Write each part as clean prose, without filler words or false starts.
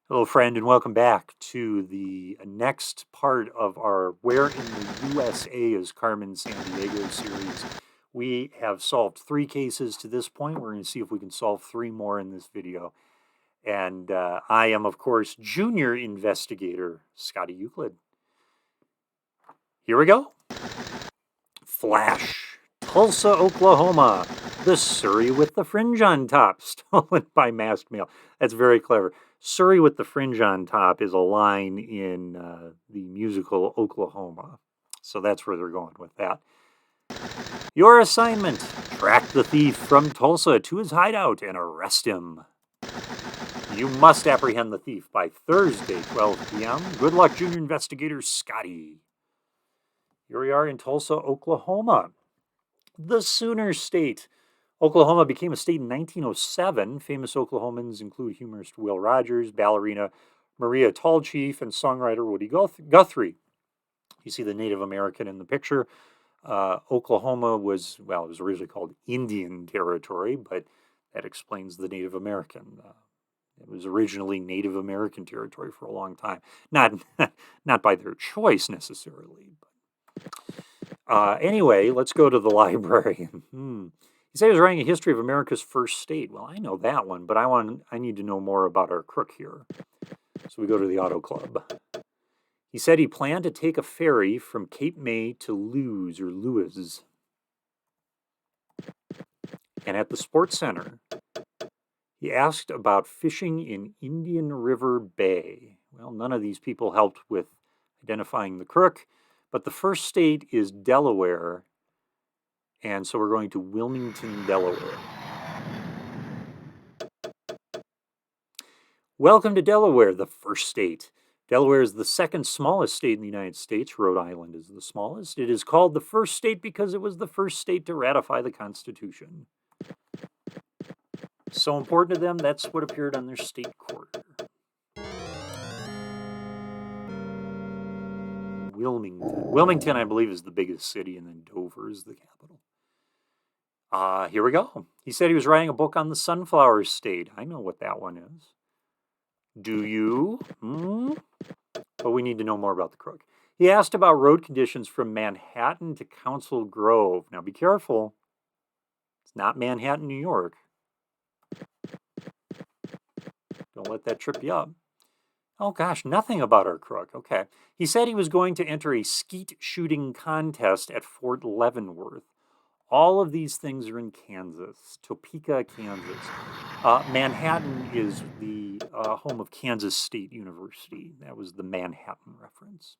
Hello, friend, and welcome back to the next part of our Where in the U.S.A. is Carmen Sandiego series. We have solved 3 cases to this point. We're going to see if we can solve 3 more in this video. And I am, of course, junior investigator Scotty Euclid. Here we go. Flash, Tulsa, Oklahoma. The Surrey with the fringe on top, stolen by masked male. That's very clever. Surrey with the fringe on top is a line in the musical Oklahoma. So that's where they're going with that. Your assignment, track the thief from Tulsa to his hideout and arrest him. You must apprehend the thief by Thursday, 12 p.m. Good luck, junior investigator Scotty. Here we are in Tulsa, Oklahoma. The Sooner State. Oklahoma became a state in 1907. Famous Oklahomans include humorist Will Rogers, ballerina Maria Tallchief, and songwriter Woody Guthrie. You see the Native American in the picture. Oklahoma was, well, it was originally called Indian Territory, but that explains the Native American. It was originally Native American territory for a long time. Not by their choice necessarily. But anyway, let's go to the library. He said he was writing a history of America's first state. Well, I know that one, but I need to know more about our crook here. So we go to the Auto Club. He said he planned to take a ferry from Cape May to Lewis. And at the Sports Center, he asked about fishing in Indian River Bay. Well, none of these people helped with identifying the crook, but the first state is Delaware. And so we're going to Wilmington, Delaware. Welcome to Delaware, the first state. Delaware is the second smallest state in the United States. Rhode Island is the smallest. It is called the first state because it was the first state to ratify the Constitution. So important to them, that's what appeared on their state quarter. Wilmington, I believe, is the biggest city, and then Dover is the capital. Here we go. He said he was writing a book on the Sunflower State. I know what that one is. Do you? But we need to know more about the crook. He asked about road conditions from Manhattan to Council Grove. Now be careful. It's not Manhattan, New York. Don't let that trip you up. Oh gosh, nothing about our crook. Okay. He said he was going to enter a skeet shooting contest at Fort Leavenworth. All of these things are in Kansas, Topeka, Kansas. Manhattan is the home of Kansas State University. That was the Manhattan reference.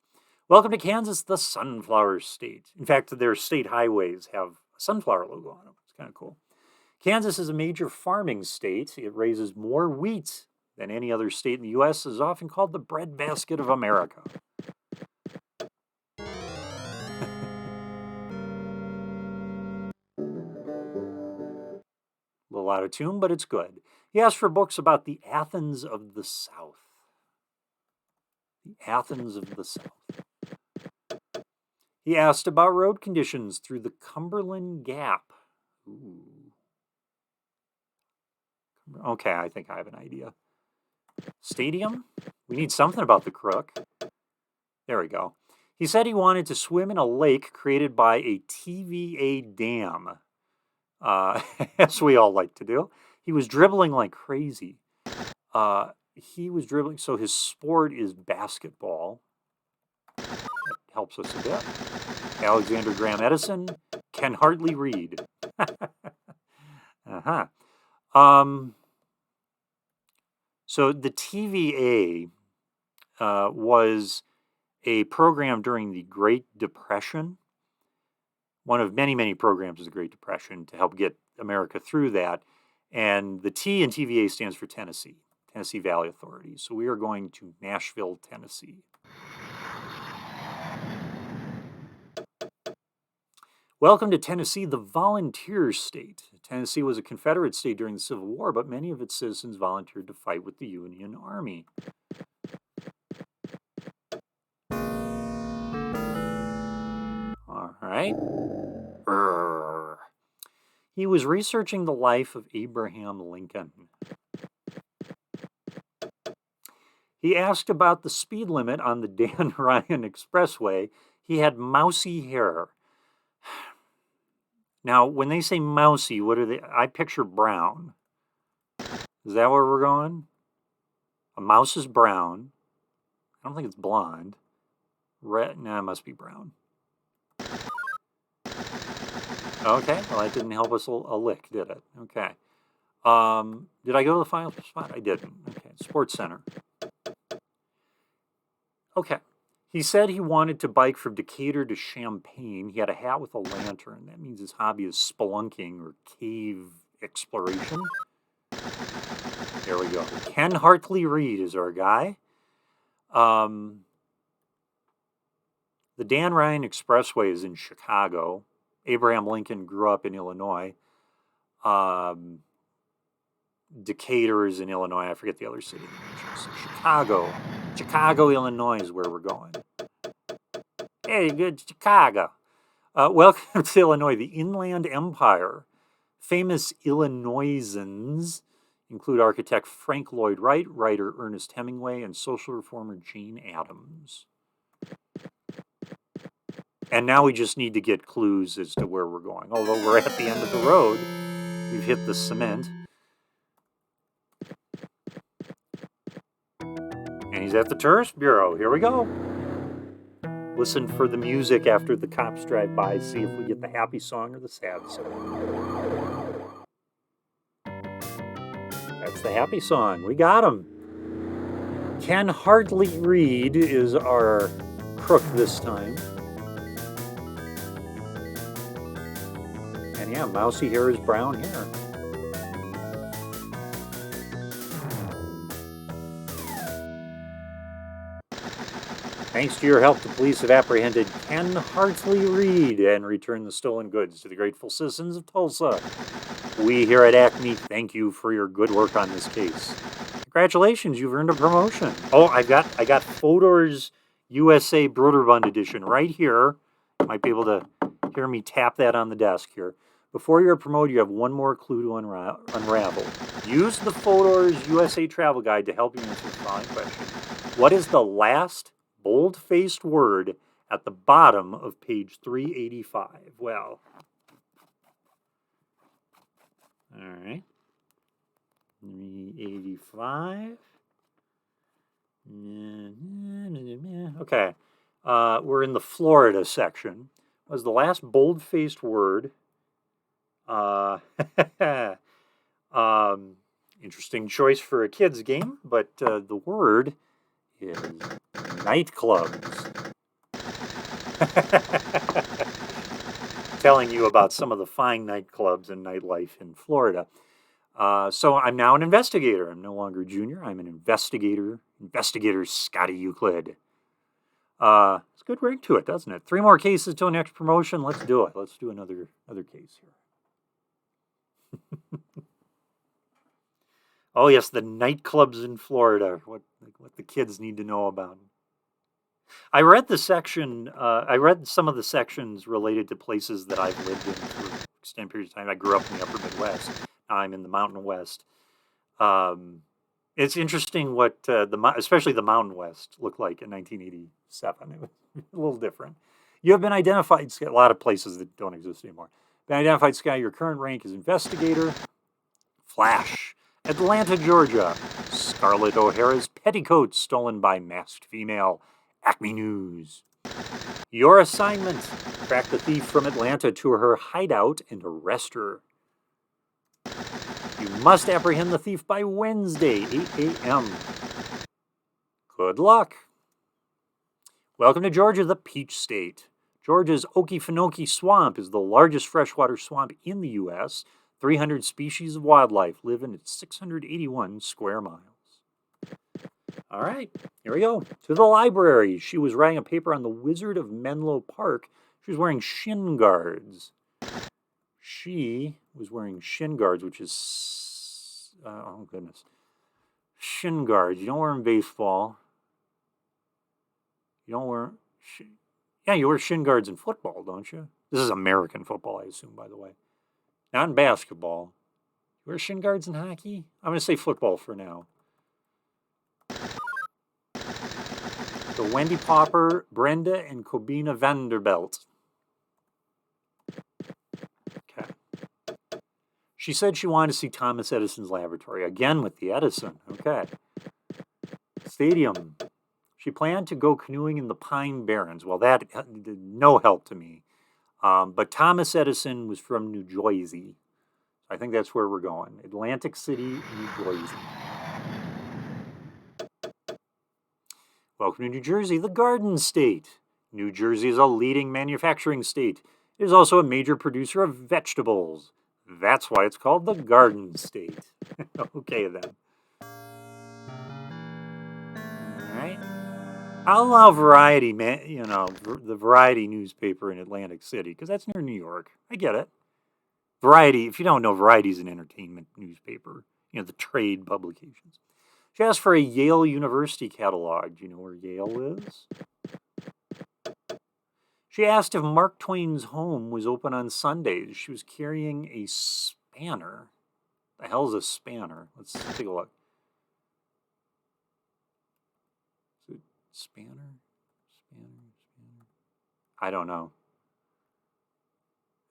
Welcome to Kansas, the Sunflower State. In fact, their state highways have a sunflower logo on them. It's kind of cool. Kansas is a major farming state. It raises more wheat than any other state in the U.S. It is often called the breadbasket of America. A little out of tune, but it's good. He asked for books about the Athens of the South. The Athens of the South. He asked about road conditions through the Cumberland Gap. Ooh. Okay, I think I have an idea. Stadium? We need something about the crook. There we go. He said he wanted to swim in a lake created by a TVA dam. As we all like to do. He was dribbling like crazy. So his sport is basketball. That helps us a bit. Alexander Graham Edison can hardly read. So the TVA was a program during the Great Depression. One of many, many programs of the Great Depression to help get America through that. And the T in TVA stands for Tennessee Valley Authority. So we are going to Nashville, Tennessee. Welcome to Tennessee, the volunteer state. Tennessee was a Confederate state during the Civil War, but many of its citizens volunteered to fight with the Union Army. All right. He was researching the life of Abraham Lincoln. He asked about the speed limit on the Dan Ryan Expressway. He had mousy hair. Now, when they say mousy, what are they? I picture brown. Is that where we're going? A mouse is brown. I don't think it's blonde. Red? Nah, it must be brown. Okay, well, that didn't help us a lick, did it? Okay. Did I go to the final spot? I didn't. Okay, Sports Center. Okay. He said he wanted to bike from Decatur to Champaign. He had a hat with a lantern. That means his hobby is spelunking or cave exploration. There we go. Ken Hartley Reed is our guy. The Dan Ryan Expressway is in Chicago. Abraham Lincoln grew up in Illinois. Decatur is in Illinois. I forget the other city. So Chicago, Illinois is where we're going. Hey, good Chicago. Welcome to Illinois, the Inland Empire. Famous Illinoisans include architect Frank Lloyd Wright, writer Ernest Hemingway, and social reformer Jane Addams. And now we just need to get clues as to where we're going. Although we're at the end of the road, we've hit the cement. And he's at the Tourist Bureau. Here we go. Listen for the music after the cops drive by. See if we get the happy song or the sad song. That's the happy song. We got him. Ken Hartley Reed is our crook this time. And yeah, mousy hair is brown hair. Thanks to your help, the police have apprehended Ken Hartley Reed and returned the stolen goods to the grateful citizens of Tulsa. We here at Acme thank you for your good work on this case. Congratulations, you've earned a promotion. Oh, I got Fodor's U.S.A. Broderbund edition right here. You might be able to hear me tap that on the desk here. Before you're promoted, you have one more clue to unravel. Use the Fodor's U.S.A. travel guide to help you answer the following question. What is the last bold-faced word at the bottom of page 385? Well, all right. 385. Okay. We're in the Florida section. What was the last bold-faced word? Interesting choice for a kid's game, but the word is nightclubs. Telling you about some of the fine nightclubs and nightlife in Florida. So I'm now an investigator. I'm no longer junior. I'm an investigator. Investigator Scotty Euclid. It's a good ring to it, doesn't it? 3 more cases till next promotion. Let's do it. Let's do another case here. Oh yes, the nightclubs in Florida. What the kids need to know about. I read the section. I read some of the sections related to places that I've lived in for extended periods of time. I grew up in the Upper Midwest. Now I'm in the Mountain West. It's interesting what especially the Mountain West looked like in 1987. It was a little different. You have been identified. A lot of places that don't exist anymore. Been identified, Sky. Your current rank is investigator. Flash. Atlanta, Georgia. Scarlett O'Hara's petticoat stolen by masked female. Acme News. Your assignment: track the thief from Atlanta to her hideout and arrest her. You must apprehend the thief by Wednesday, 8 a.m. Good luck. Welcome to Georgia, the Peach State. Georgia's Okefenokee Swamp is the largest freshwater swamp in the U.S. 300 species of wildlife live in its 681 square miles. All right, here we go. To the library. She was writing a paper on the Wizard of Menlo Park. She was wearing shin guards. She was wearing shin guards, which is, oh goodness. Shin guards. You don't wear them in baseball. You don't wear, yeah, you wear shin guards in football, don't you? This is American football, I assume, by the way. Not in basketball. You wear shin guards in hockey? I'm going to say football for now. The Wendy Popper, Brenda, and Kobina Vanderbilt. Okay. She said she wanted to see Thomas Edison's laboratory. Again with the Edison. Okay. Stadium. She planned to go canoeing in the Pine Barrens. Well, that did no help to me. But Thomas Edison was from New Jersey. I think that's where we're going. Atlantic City, New Jersey. Welcome to New Jersey, the Garden State. New Jersey is a leading manufacturing state. It is also a major producer of vegetables. That's why it's called the Garden State. Okay, then. All right. I'll allow Variety, the Variety newspaper in Atlantic City, because that's near New York. I get it. Variety, if you don't know, Variety is an entertainment newspaper, the trade publications. She asked for a Yale University catalog. Do you know where Yale is? She asked if Mark Twain's home was open on Sundays. She was carrying a spanner. The hell's a spanner? Let's take a look. Is it spanner? I don't know.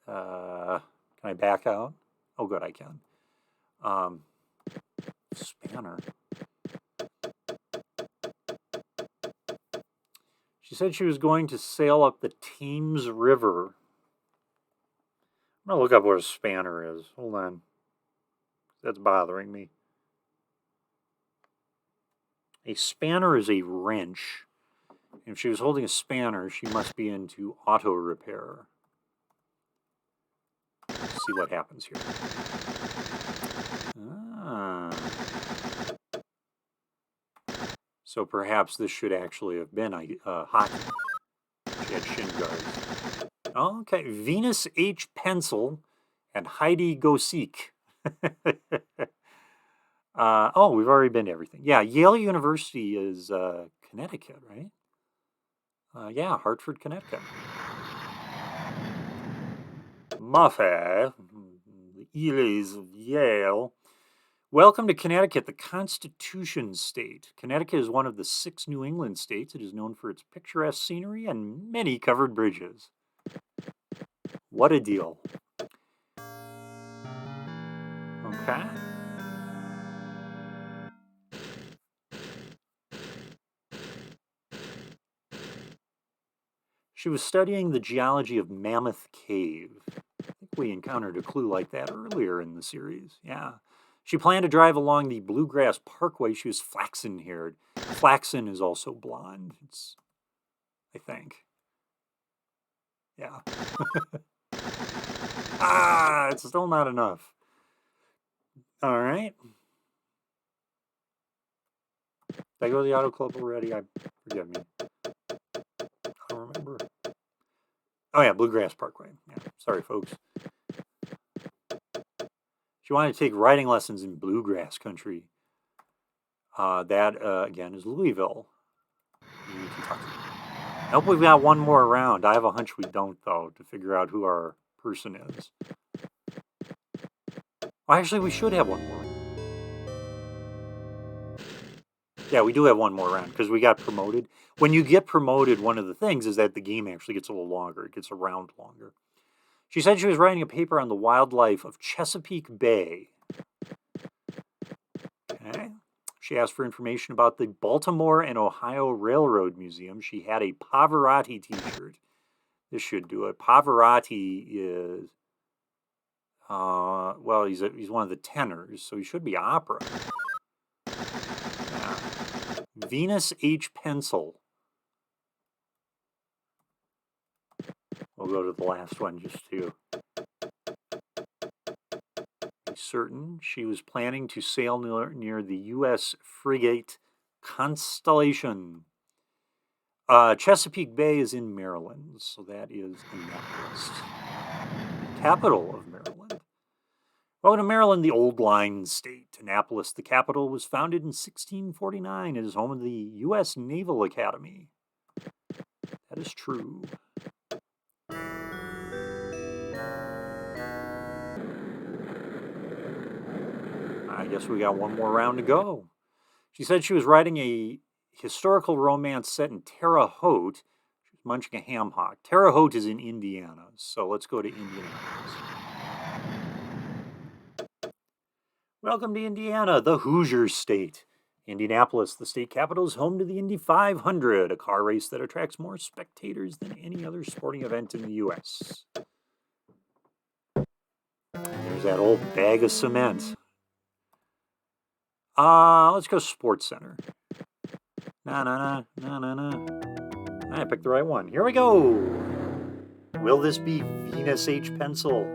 Can I back out? Oh, good, I can. Spanner. She said she was going to sail up the Thames River. I'm going to look up what a spanner is. Hold on. That's bothering me. A spanner is a wrench. If she was holding a spanner, she must be into auto repair. Let's see what happens here. So perhaps this should actually have been hockey. She had shin guards. Oh, okay. Venus H. Pencil and Heidi Gosek. We've already been to everything. Yeah, Yale University is Connecticut, right? Yeah, Hartford, Connecticut. Muffet, the Eels of Yale. Welcome to Connecticut, the Constitution State. Connecticut is one of the 6 New England states. It is known for its picturesque scenery and many covered bridges. What a deal. Okay. She was studying the geology of Mammoth Cave. I think we encountered a clue like that earlier in the series. Yeah. She planned to drive along the Bluegrass Parkway. She was flaxen-haired. Flaxen is also blonde. I think. Yeah. It's still not enough. All right. Did I go to the auto club already? Forgive me. I don't remember. Oh, yeah, Bluegrass Parkway. Yeah, sorry, folks. She wanted to take riding lessons in bluegrass country. That, again, is Louisville, Kentucky. I hope we've got one more round. I have a hunch we don't, though, to figure out who our person is. Well, actually, we should have one more. Yeah, we do have one more round because we got promoted. When you get promoted, one of the things is that the game actually gets a little longer. It gets a round longer. She said she was writing a paper on the wildlife of Chesapeake Bay. Okay. She asked for information about the Baltimore and Ohio Railroad Museum. She had a Pavarotti t-shirt. This should do it. Pavarotti is, well, he's one of the tenors, so he should be opera. Yeah. Venus H. Pencil. We'll go to the last one just to be certain. She was planning to sail near the U.S. frigate Constellation. Chesapeake Bay is in Maryland, so that is Annapolis, the capital of Maryland. Welcome to Maryland, the Old Line State. Annapolis, the capital, was founded in 1649. It is home of the U.S. Naval Academy. That is true. I guess we got one more round to go. She said she was writing a historical romance set in Terre Haute. She's munching a ham hock. Terre Haute is in Indiana, so let's go to Indianapolis. Welcome to Indiana, the Hoosier State. Indianapolis, the state capital, is home to the Indy 500, a car race that attracts more spectators than any other sporting event in the U.S. There's that old bag of cement. Let's go Sports Center. Na. I picked the right one. Here we go. Will this be Venus H. Pencil?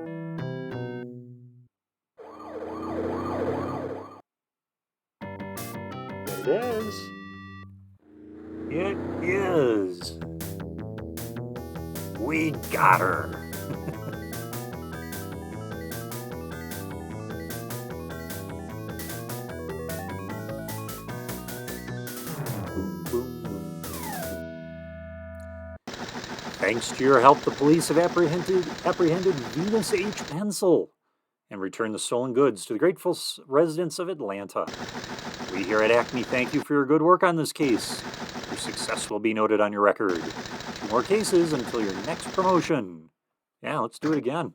It is. It is. We got her. Thanks to your help, the police have apprehended Venus H. Pencil and returned the stolen goods to the grateful residents of Atlanta. We here at Acme thank you for your good work on this case. Your success will be noted on your record. 2 more cases until your next promotion. Yeah, let's do it again.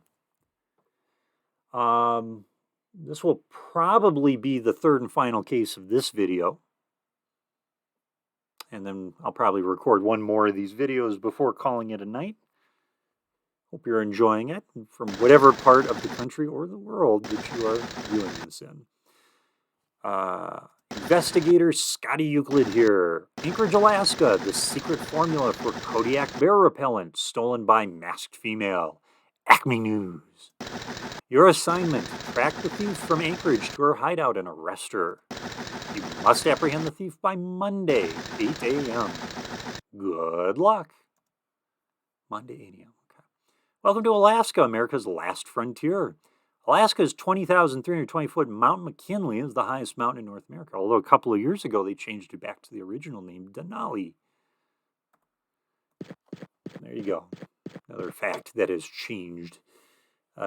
This will probably be the 3rd and final case of this video. And then I'll probably record 1 more of these videos before calling it a night. Hope you're enjoying it from whatever part of the country or the world that you are viewing this in. Investigator Scotty Euclid here. Anchorage, Alaska, the secret formula for Kodiak bear repellent stolen by masked female. Acme News. Your assignment, track the thief from Anchorage to her hideout and arrest her. You must apprehend the thief by Monday, 8 a.m. Good luck. Monday, 8 a.m. Okay. Welcome to Alaska, America's last frontier. Alaska's 20,320-foot Mount McKinley is the highest mountain in North America, although a couple of years ago they changed it back to the original name, Denali. There you go. Another fact that has changed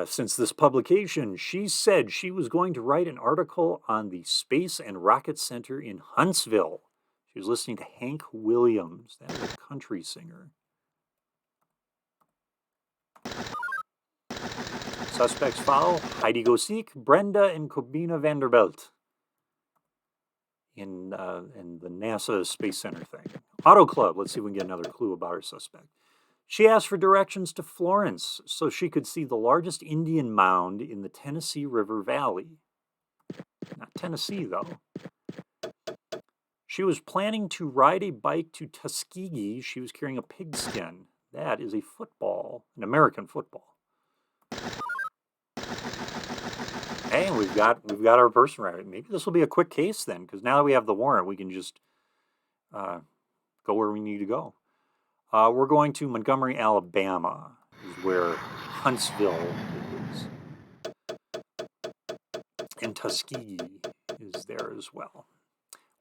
since this publication. She said she was going to write an article on the Space and Rocket Center in Huntsville. She was listening to Hank Williams. That is a country singer. Suspects follow Heidi Gosek, Brenda, and Kobina Vanderbilt in the NASA Space Center thing. Auto Club. Let's see if we can get another clue about our suspect. She asked for directions to Florence so she could see the largest Indian mound in the Tennessee River Valley. Not Tennessee, though. She was planning to ride a bike to Tuskegee. She was carrying a pigskin. That is a football, an American football. Hey, we've got our person right. Maybe this will be a quick case then, because now that we have the warrant, we can just go where we need to go. We're going to Montgomery, Alabama, is where Huntsville is. And Tuskegee is there as well.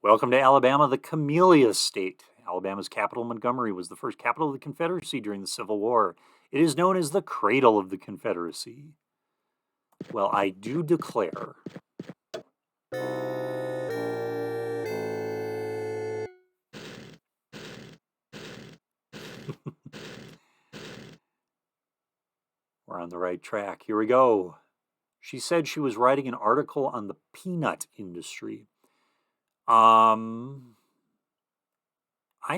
Welcome to Alabama, the Camellia State. Alabama's capital, Montgomery, was the first capital of the Confederacy during the Civil War. It is known as the cradle of the Confederacy. Well, I do declare we're on the right track. Here we go. She said she was writing an article on the peanut industry. I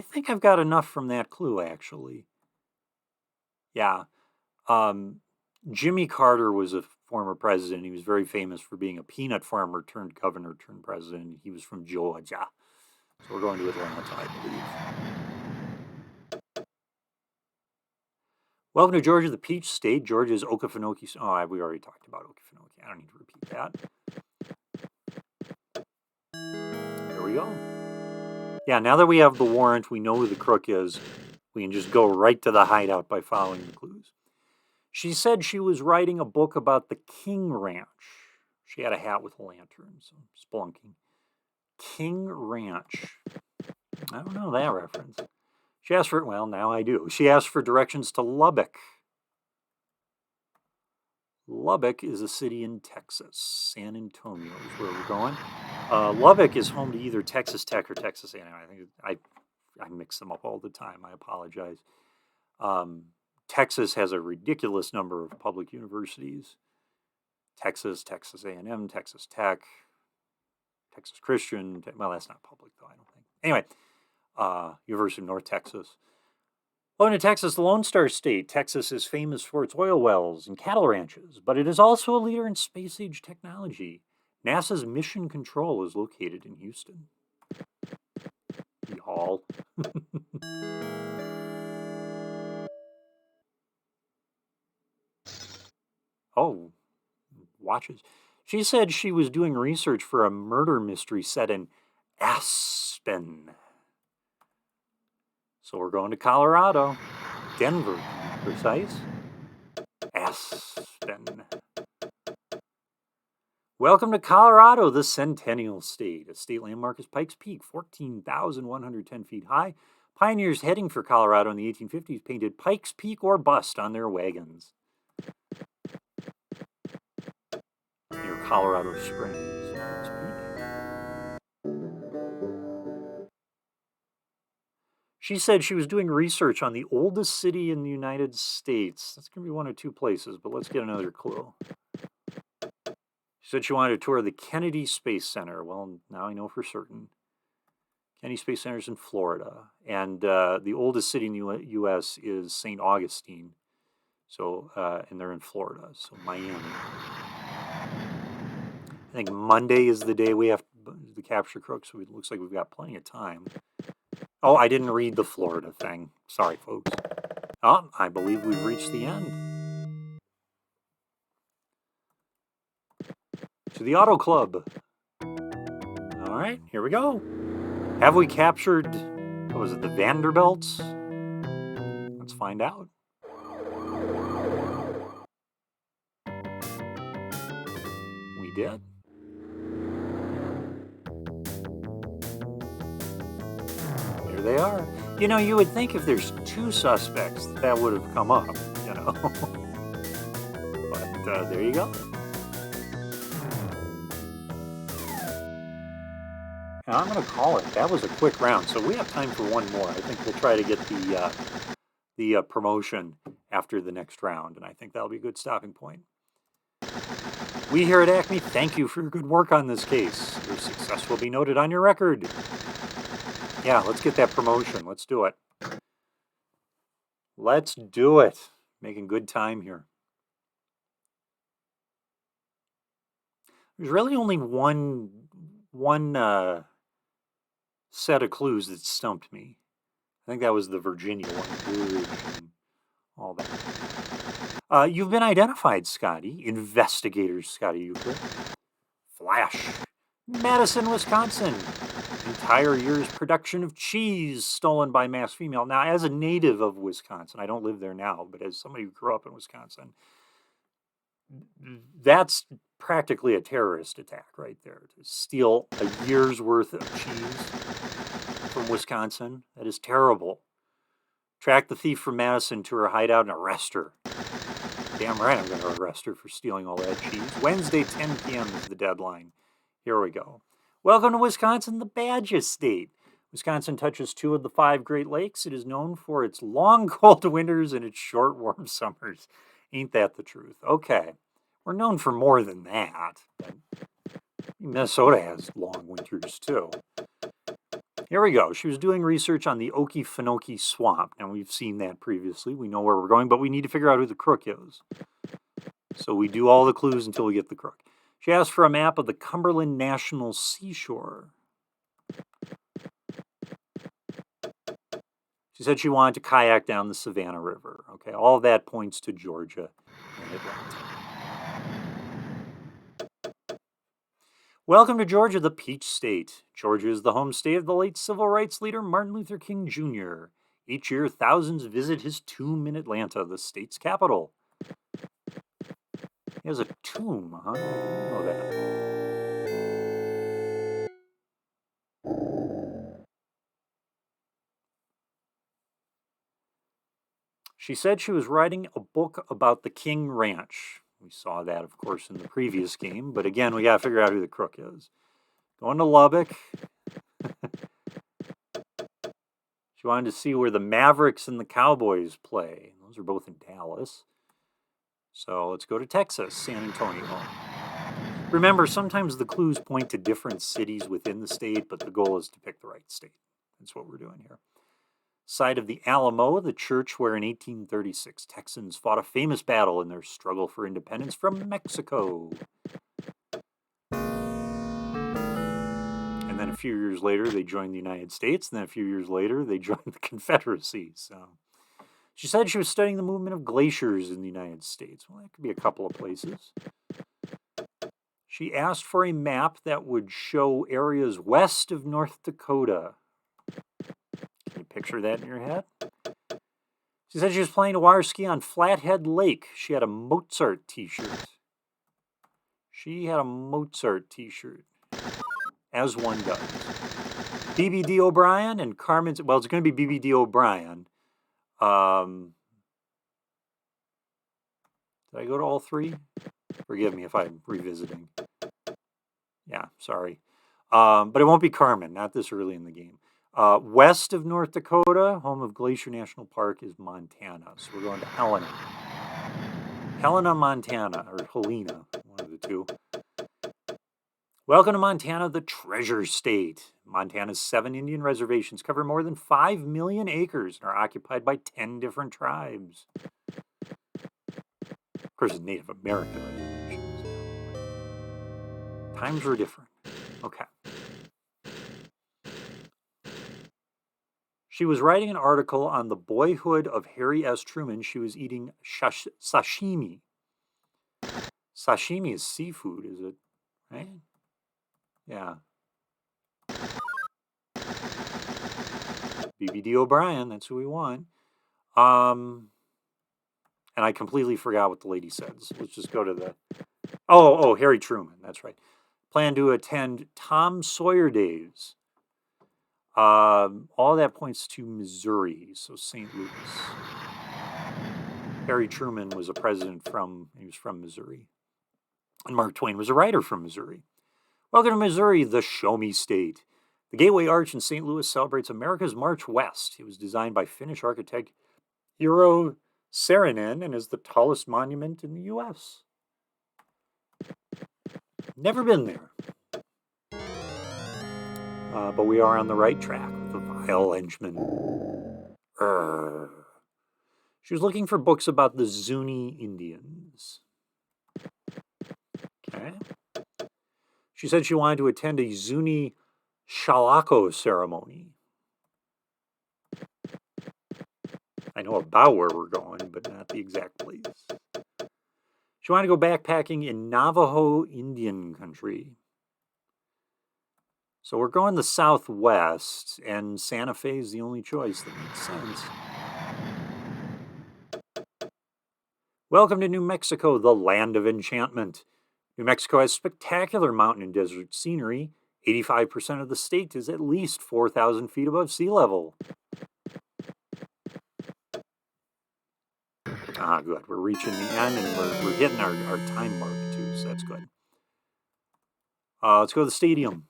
think I've got enough from that clue, actually. Yeah. Jimmy Carter was a former president. He was very famous for being a peanut farmer turned governor turned president. He was from Georgia. So we're going to Atlanta, I believe. Welcome to Georgia, the Peach State. Georgia's Okefenokee. Oh, we already talked about Okefenokee. I don't need to repeat that. There we go. Yeah, now that we have the warrant, we know who the crook is. We can just go right to the hideout by following the clues. She said she was writing a book about the King Ranch. She had a hat with a lantern, so spelunking. King Ranch. I don't know that reference. She asked for, well, now I do. She asked for directions to Lubbock. Lubbock is a city in Texas. San Antonio is where we're going. Lubbock is home to either Texas Tech or Texas A&M. I think I mix them up all the time. I apologize. Texas has a ridiculous number of public universities. Texas, Texas A&M, Texas Tech, Texas Christian. Well, that's not public though, I don't think. Anyway, University of North Texas. Well, in Texas, the Lone Star State, Texas is famous for its oil wells and cattle ranches, but it is also a leader in space-age technology. NASA's Mission Control is located in Houston. Y'all. Oh, watches. She said she was doing research for a murder mystery set in Aspen. So we're going to Colorado. Denver, to be precise. Aspen. Welcome to Colorado, the Centennial State. A state landmark is Pikes Peak, 14,110 feet high. Pioneers heading for Colorado in the 1850s painted Pikes Peak or bust on their wagons. Near Colorado Springs, Pikes Peak. She said she was doing research on the oldest city in the United States. That's going to be one of two places, but let's get another clue. She said she wanted to tour the Kennedy Space Center. Well, now I know for certain. Kennedy Space Center is in Florida. And the oldest city in the U.S. is St. Augustine. So, and they're in Florida, so Miami. I think Monday is the day we have to capture crooks, so it looks like we've got plenty of time. Oh, I didn't read the Florida thing. Sorry, folks. Oh, I believe we've reached the end. To the Auto Club. All right, here we go. Have we captured, what was it, the Vanderbilts? Let's find out. We did. There they are. You know, you would think if there's two suspects, that would have come up, you know. But there you go. And I'm going to call it. That was a quick round, so we have time for one more. I think we'll try to get the promotion after the next round, and I think that'll be a good stopping point. We here at Acme thank you for your good work on this case. Your success will be noted on your record. Yeah, let's get that promotion. Let's do it. Let's do it. Making good time here. There's really only one set of clues that stumped me. I think that was the Virginia one. And all that. You've been identified, Scotty. Investigators, Scotty Euclid. Flash. Madison, Wisconsin. Entire year's production of cheese stolen by masked female. Now, as a native of Wisconsin, I don't live there now, but as somebody who grew up in Wisconsin, that's practically a terrorist attack right there. To steal a year's worth of cheese from Wisconsin, that is terrible. Track the thief from Madison to her hideout and arrest her. Damn right I'm going to arrest her for stealing all that cheese. Wednesday, 10 p.m. is the deadline. Here we go. Welcome to Wisconsin, the Badger State. Wisconsin touches 2 of the 5 Great Lakes. It is known for its long, cold winters and its short, warm summers. Ain't that the truth? Okay. We're known for more than that. But Minnesota has long winters, too. Here we go. She was doing research on the Okefenokee Swamp. Now, we've seen that previously. We know where we're going, but we need to figure out who the crook is. So we do all the clues until we get the crook. She asked for a map of the Cumberland National Seashore. She said she wanted to kayak down the Savannah River. Okay, all of that points to Georgia and Atlanta. Welcome to Georgia, the Peach State. Georgia is the home state of the late civil rights leader Martin Luther King Jr. Each year, thousands visit his tomb in Atlanta, the state's capital. He has a tomb, huh? I didn't know that. She said she was writing a book about the King Ranch. We saw that, of course, in the previous game, but again, we got to figure out who the crook is. Going to Lubbock. She wanted to see where the Mavericks and the Cowboys play. Those are both in Dallas. So let's go to Texas, San Antonio. Remember, sometimes the clues point to different cities within the state, but the goal is to pick the right state. That's what we're doing here. Site of the Alamo, the church where in 1836 Texans fought a famous battle in their struggle for independence from Mexico. And then a few years later, they joined the United States. And then a few years later, they joined the Confederacy. So she said she was studying the movement of glaciers in the United States. Well, that could be a couple of places. She asked for a map that would show areas west of North Dakota. Can you picture that in your head? She said she was planning to water ski on Flathead Lake. She had a Mozart t-shirt. As one does. BBD O'Brien and Carmen... Well, it's going to be BBD O'Brien. Did I go to all three? Forgive me if I'm revisiting. Yeah, sorry. But it won't be Carmen, not this early in the game. West of North Dakota, home of Glacier National Park, is Montana. So we're going to Helena. Helena, Montana, or Helena, one of the two. Welcome to Montana, the Treasure State. Montana's 7 Indian reservations cover more than 5 million acres and are occupied by 10 different tribes. Of course, it's Native American reservations. Times were different. Okay. She was writing an article on the boyhood of Harry S. Truman. She was eating sashimi. Sashimi is seafood, is it? Right? Yeah. BBD O'Brien, that's who we want. And I completely forgot what the lady said. So let's just go to the... Oh, Harry Truman, that's right. Plan to attend Tom Sawyer Days. All that points to Missouri, so St. Louis. Harry Truman was a president he was from Missouri. And Mark Twain was a writer from Missouri. Welcome to Missouri, the Show Me State. The Gateway Arch in St. Louis celebrates America's March West. It was designed by Finnish architect Eero Saarinen and is the tallest monument in the U.S. Never been there. But we are on the right track with the Vile Henchman. She was looking for books about the Zuni Indians. Okay. She said she wanted to attend a Zuni Shalako ceremony. I know about where we're going, but not the exact place. She wanted to go backpacking in Navajo Indian country. So we're going the southwest, and Santa Fe is the only choice that makes sense. Welcome to New Mexico, the land of enchantment. New Mexico has spectacular mountain and desert scenery. 85% of the state is at least 4,000 feet above sea level. Good. We're reaching the end, and we're hitting our time mark, too, so that's good. Let's go to the stadium.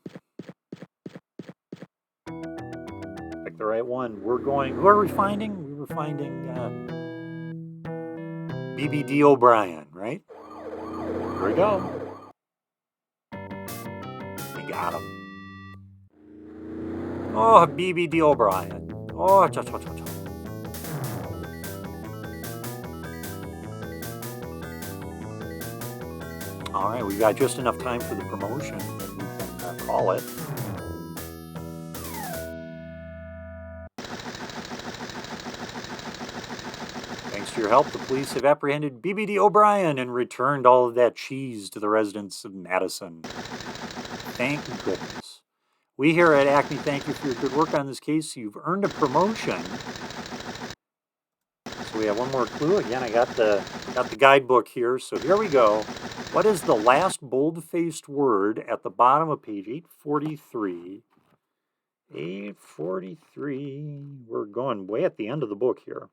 Pick the right one. We're going... Who are we finding? We were finding BBD O'Brien, right? Here we go. We got him. Oh, BBD O'Brien. Oh, cha-cha-cha-cha. All right, we got just enough time for the promotion that we can call it. Thanks to your help, the police have apprehended BBD O'Brien and returned all of that cheese to the residents of Madison. Thank goodness. We here at Acme thank you for your good work on this case. You've earned a promotion. So we have one more clue. Again, I got the guidebook here. So here we go. What is the last bold-faced word at the bottom of page 843? 843. We're going way at the end of the book here.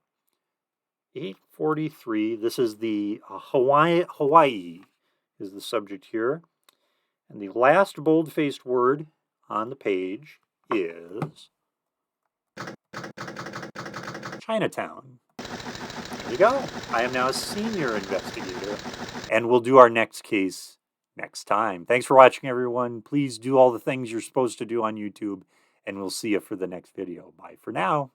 843. This is the Hawaii is the subject here. And the last bold-faced word on the page is Chinatown. There you go. I am now a senior investigator, and we'll do our next case next time. Thanks for watching, everyone. Please do all the things you're supposed to do on YouTube, and we'll see you for the next video. Bye for now.